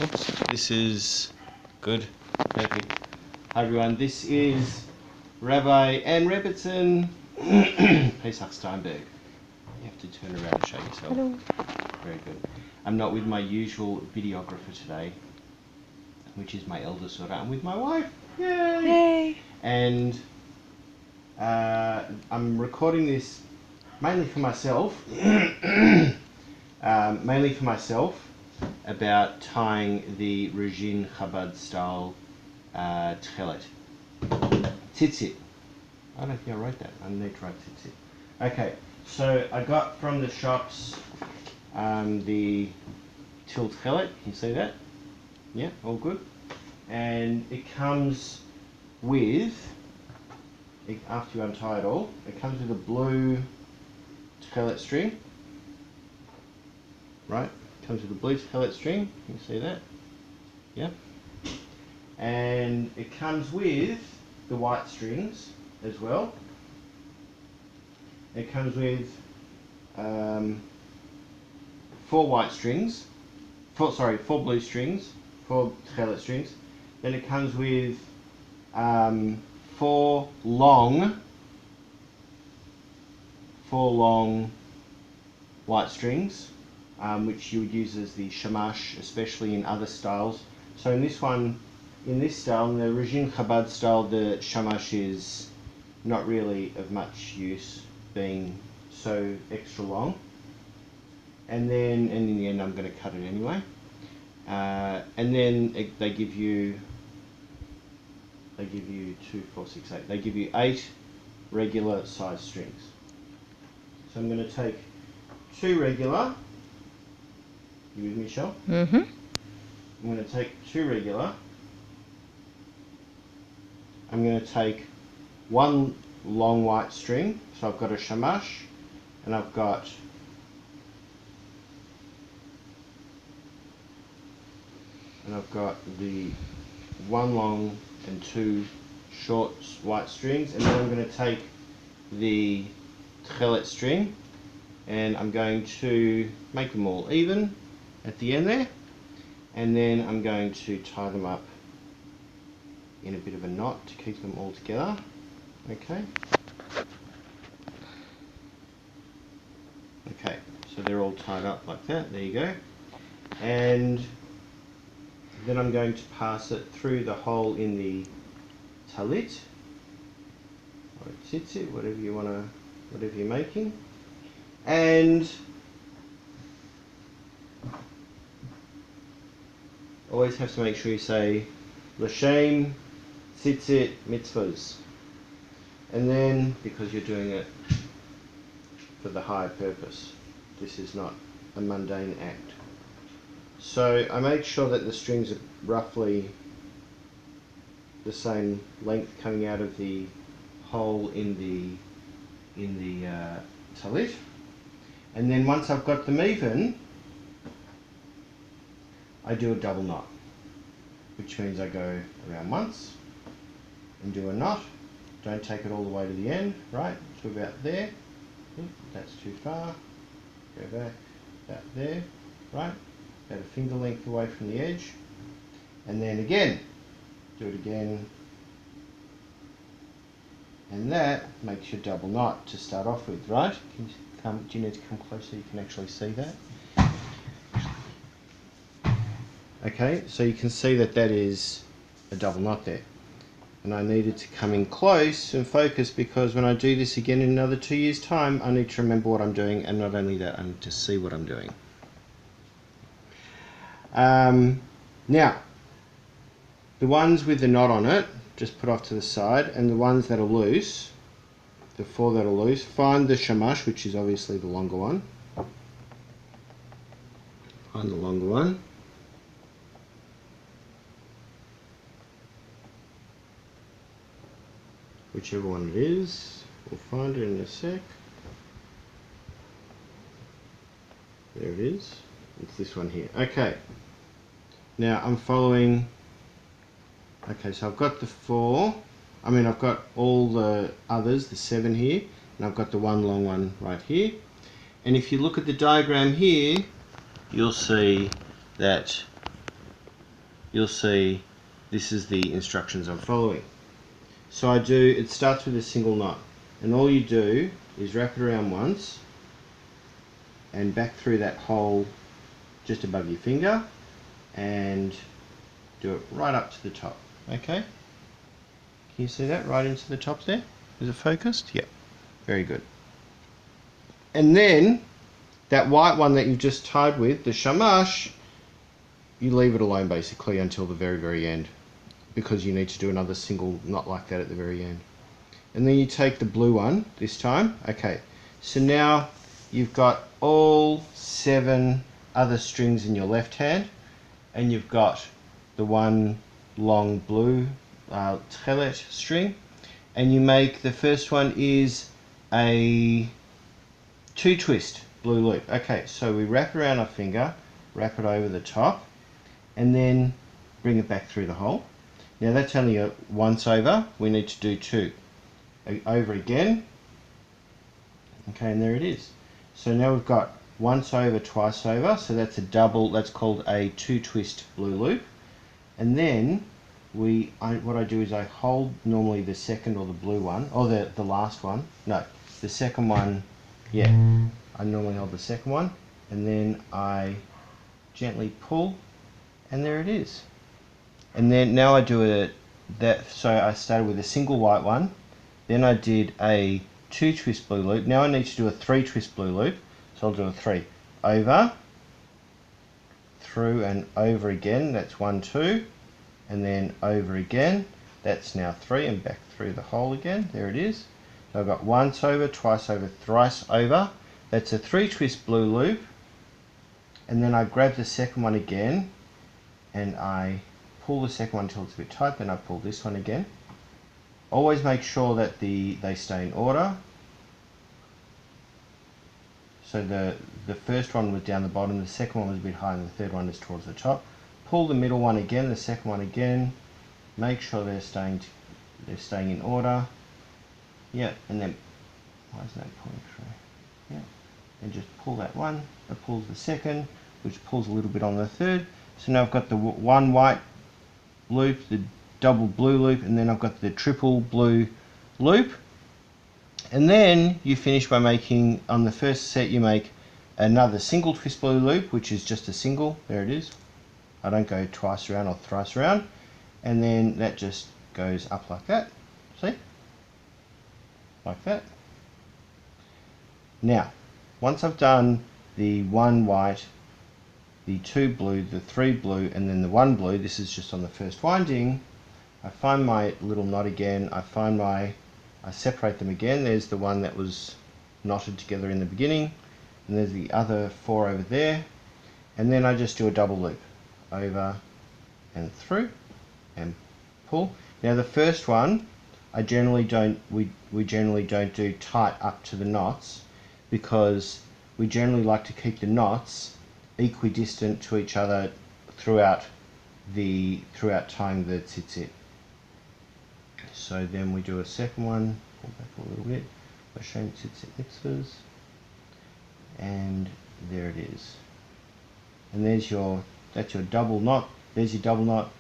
Oops, this is good. Perfect. Hi everyone, this is Rabbi and Rebbitzin Pesach Steinberg. You have to turn around and show yourself. Hello. Very good. I'm not with my usual videographer today, which is my eldest daughter. I'm with my wife. Yay! Yay! And I'm recording this mainly for myself. About tying the Radzyn-Chabad style Tekhelet. Tzitzit. I don't think I wrote that. I need to write Tzitzit. Okay, so I got from the shops the Tekhelet. Can you see that? Yeah, all good. And it comes with, after you untie it all, it comes with a blue Tekhelet string. Right? Comes with a blue Tekhelet string. You can see that? Yeah. And it comes with the white strings as well. It comes with 4 white strings. 4 blue strings. 4 Tekhelet strings. Then it comes with 4 long white strings, which you would use as the shamash, especially in other styles. So in this one, in this style, in the Radzyn-Chabad style, the shamash is not really of much use, being so extra long. And then, and in the end, I'm going to cut it anyway. And then they give you 2, 4, 6, 8. They give you 8 regular size strings. So I'm going to take 2 regular. You with me, Michelle? Mm-hmm. I'm going to take 2 regular. I'm going to take 1 long white string. So I've got a shamash, and I've got the 1 long and 2 short white strings, and then I'm going to take the Tekhelet string, and I'm going to make them all even at the end there, and then I'm going to tie them up in a bit of a knot to keep them all together. Okay. Okay, so they're all tied up like that. There you go. And then I'm going to pass it through the hole in the talit or tzitzit, whatever you're making, and always have to make sure you say l'shem tzitzit mitzvahs, and then because you're doing it for the higher purpose, this is not a mundane act. So I make sure that the strings are roughly the same length coming out of the hole in the talit, and then once I've got them even, I do a double knot, which means I go around once and do a knot. Don't take it all the way to the end, right? To about there. That's too far. Go back about there, right? About a finger length away from the edge, and then again, do it again, and that makes your double knot to start off with, right? Do you need to come closer so you can actually see that? Okay, so you can see that that is a double knot there, and I needed to come in close and focus, because when I do this again in another 2 years' time, I need to remember what I'm doing, and not only that, I need to see what I'm doing. Now, the ones with the knot on it, just put off to the side, and the ones that are loose, the 4 that are loose, find the shamash, which is obviously the longer one. Find the longer one. Whichever one it is, we'll find it in a sec. There it is. It's this one here. Okay. Now I'm following. Okay, so I've got the 4. I've got all the others, the 7 here, and I've got the 1 long one right here. And if you look at the diagram here, you'll see that you'll see this is the instructions I'm following. So it starts with a single knot, and all you do is wrap it around once and back through that hole just above your finger and do it right up to the top. Okay? Can you see that right into the top there? Is it focused? Yep. Very good. And then that white one that you've just tied with, the shamash, you leave it alone basically until the very, very end, because you need to do another single knot like that at the very end. And then you take the blue one this time. Okay, so now you've got all 7 other strings in your left hand, and you've got the one long blue Tekhelet string, and you make the first one is a 2 twist blue loop. Okay, so we wrap around our finger, wrap it over the top, and then bring it back through the hole. Now that's only a once over, we need to do 2. Over again. Okay, and there it is. So now we've got once over, twice over, so that's a double, that's called a 2 twist blue loop. And then what I do is I hold normally the second or the blue one, or the last one, no, the second one, yeah, I normally hold the second one, and then I gently pull, and there it is. And then now I do so I started with a single white one, then I did a 2 twist blue loop. Now I need to do a 3 twist blue loop, so I'll do a 3. Over, through and over again, that's 1, 2, and then over again, that's now 3, and back through the hole again, there it is. So I've got once over, twice over, thrice over, that's a 3 twist blue loop, and then I grab the second one again, and I pull the second one until it's a bit tight, then I pull this one again. Always make sure that they stay in order. So the first one was down the bottom, the second one was a bit higher, and the third one is towards the top. Pull the middle one again, the second one again. Make sure they're staying in order. Yeah, and then why isn't that pulling through? Yeah, and just pull that one. That pulls the second, which pulls a little bit on the third. So now I've got the one white loop, the double blue loop, and then I've got the triple blue loop. And then you finish by making, on the first set you make another single twist blue loop, which is just a single, there it is. I don't go twice around or thrice around. And then that just goes up like that, see? Like that. Now, once I've done the 1 white, the 2 blue, the 3 blue, and then the 1 blue, this is just on the first winding, I find my little knot again, I separate them again. There's the one that was knotted together in the beginning, and there's the other 4 over there, and then I just do a double loop over and through and pull. Now the first one we generally don't do tight up to the knots, because we generally like to keep the knots equidistant to each other throughout tying the tzitzit. So then we do a second one, pull back a little bit, Hashem tzitzit mitzvahs, and there it is. And that's your double knot. There's your double knot,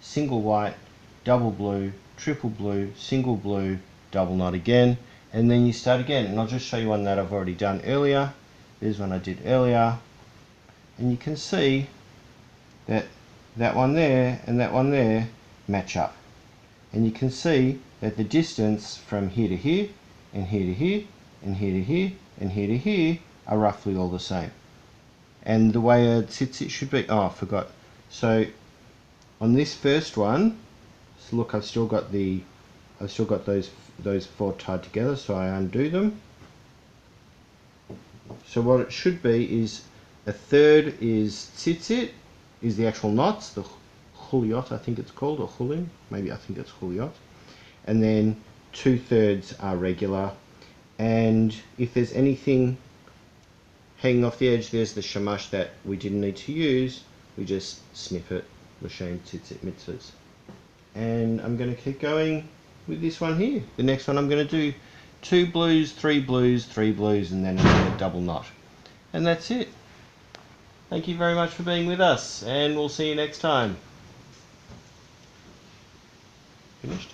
single white, double blue, triple blue, single blue, double knot again, and then you start again. And I'll just show you one that I've already done earlier. There's one I did earlier, and you can see that that one there and that one there match up. And you can see that the distance from here to here, and here to here, and here to here, and here to here are roughly all the same. And the way a tzitzit should be, oh I forgot. So on this first one, so look, I've still got those 4 tied together, so I undo them. So what it should be is a third is tzitzit, is the actual knots, the chuliot I think it's called, or chulim, maybe I think it's chuliot, and then 2/3 are regular, and if there's anything hanging off the edge, there's the shamash that we didn't need to use, we just snip it, l'shem tzitzit mitzvahs. And I'm going to keep going with this one here. The next one I'm going to do 2 blues, 3 blues, 3 blues, and then a double knot. And that's it. Thank you very much for being with us, and we'll see you next time. Finished?